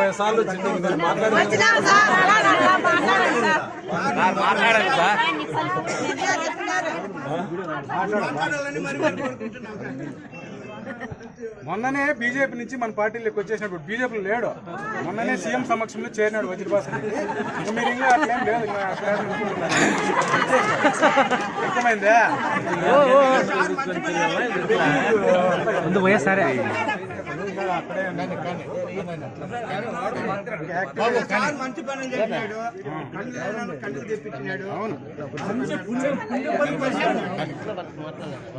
20 సార్లు మాట్లాడాలి మొన్ననే బీజేపీ నుంచి మన పార్టీలోకి వచ్చేసినప్పుడు బీజేపీలో లేడు. మొన్ననే సీఎం సమక్షంలో చేరినాడు వజ్రభాస్ రెడ్డి. మీరు ఇంకా అట్లేం లేదు, అర్థమైందా? సరే మంచి పనులు చేసినాడు, కళ్ళు తెప్పించినాడు.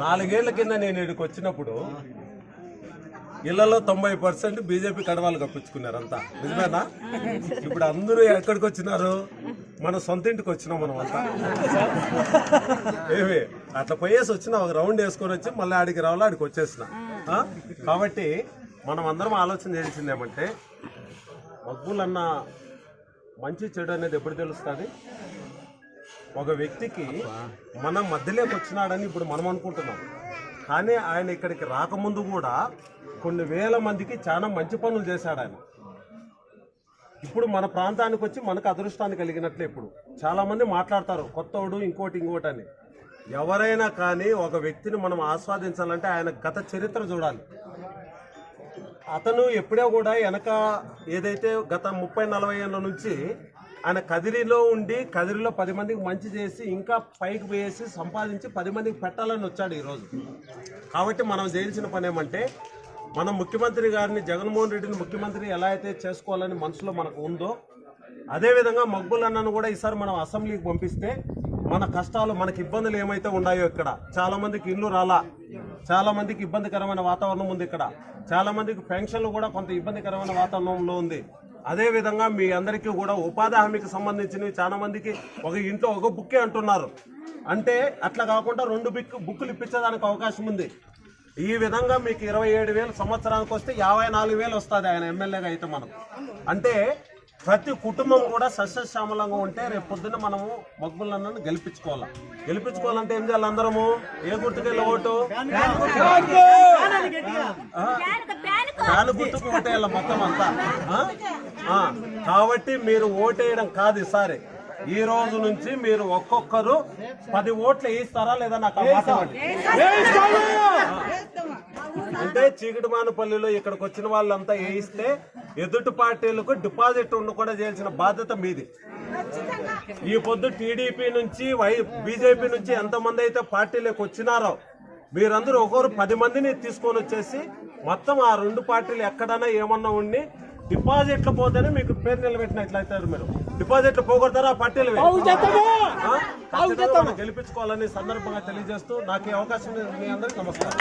4 ఏళ్ల కింద నేను ఇక్కడికి వచ్చినప్పుడు ఇళ్లలో 90% బీజేపీ కడవాళ్ళు కప్పించుకున్నారంతా. నిజమేనా? ఇప్పుడు అందరూ ఎక్కడికి వచ్చినారు? మన సొంత ఇంటికి వచ్చినాం మనం అంతా. ఏమి అట్లా పోయేసి వచ్చినా, ఒక రౌండ్ వేసుకొని వచ్చి మళ్ళీ ఆడికి రావాలో ఆడికి వచ్చేసిన. కాబట్టి మనం అందరం ఆలోచన చేసింది ఏమంటే, మగ్గులన్న మంచి చెడు అనేది ఎప్పుడు తెలుస్తుంది? ఒక వ్యక్తికి మనం మధ్యలోకి వచ్చినాడని ఇప్పుడు మనం అనుకుంటున్నాం, కానీ ఆయన ఇక్కడికి రాకముందు కూడా కొన్ని వేల మందికి చాలా మంచి పనులు చేశాడు ఆయన. ఇప్పుడు మన ప్రాంతానికి వచ్చి మనకు అదృష్టాన్ని కలిగినట్లే. ఇప్పుడు చాలామంది మాట్లాడతారు కొత్తోడు ఇంకోటి అని. ఎవరైనా కానీ ఒక వ్యక్తిని మనం ఆస్వాదించాలంటే ఆయన గత చరిత్ర చూడాలి. అతను ఎప్పుడో కూడా వెనక ఏదైతే గత 30-40 ఏళ్ళ నుంచి ఆయన కదిరిలో ఉండి, కదిరిలో 10 మందికి మంచి చేసి ఇంకా పైకి పోయేసి సంపాదించి 10 మందికి పెట్టాలని వచ్చాడు ఈరోజు. కాబట్టి మనం చేయాల్సిన పని ఏమంటే, మనం ముఖ్యమంత్రి గారిని, జగన్మోహన్ రెడ్డిని ముఖ్యమంత్రి ఎలా అయితే చేసుకోవాలని మనసులో మనకు ఉందో, అదేవిధంగా మగ్గులన్నను కూడా ఈసారి మనం అసెంబ్లీకి పంపిస్తే మన కష్టాలు, మనకి ఇబ్బందులు ఏమైతే ఉన్నాయో, ఇక్కడ చాలా మందికి ఇల్లు రాలా, చాలా మందికి ఇబ్బందికరమైన వాతావరణం ఉంది, ఇక్కడ చాలా మందికి పెన్షన్లు కూడా కొంత ఇబ్బందికరమైన వాతావరణంలో ఉంది. అదేవిధంగా మీ అందరికీ కూడా ఉపాధి హామీకి సంబంధించినవి చాలా మందికి ఒక ఇంట్లో ఒక బుక్కే అంటున్నారు. అంటే అట్లా కాకుండా 2 బుక్కులు ఇప్పించడానికి అవకాశం ఉంది. ఈ విధంగా మీకు 27,000 సంవత్సరానికి వస్తే 54,000 వస్తుంది ఆయన ఎమ్మెల్యేగా అయితే మనకు. అంటే ప్రతి కుటుంబం కూడా సస్యశ్యామలంగా ఉంటే రేపు పొద్దున్న మనము మగ్గులన్నను గెలిపించుకోవాలంటే ఏం చేయాలి? అందరము ఏ గుర్తుకెళ్ళి ఓటు? ఫ్యాన్ గుర్తుకు ఓటేయాల మొత్తం అంతా. కాబట్టి మీరు ఓటేయడం కాదు ఈసారి. ఈ రోజు నుంచి మీరు ఒక్కొక్కరు 10 ఓట్లు వేయిస్తారా లేదా నాకు అంటే చీకటిమానుపల్లిలో ఇక్కడికి వచ్చిన వాళ్ళంతా వేయిస్తే ఎదుటి పార్టీలకు డిపాజిట్ కూడా చేయాల్సిన బాధ్యత మీది. ఈ పొద్దు టీడీపీ నుంచి బీజేపీ నుంచి ఎంతమంది అయితే పార్టీలకు వచ్చినారో మీరందరూ ఒక్కొక్కరు 10 మందిని తీసుకొని వచ్చేసి మొత్తం ఆ 2 పార్టీలు ఎక్కడైనా ఏమన్నా ఉండి డిపాజిట్లు పోతేనే మీకు పేరు నిలబెట్టినట్లయితే మీరు డిపాజిట్లు పోగొడతారా? ఆ పార్టీలు గెలిపించుకోవాలని సందర్భంగా తెలియజేస్తూ నాకు ఈ అవకాశం మీ అందరికీ నమస్కారం.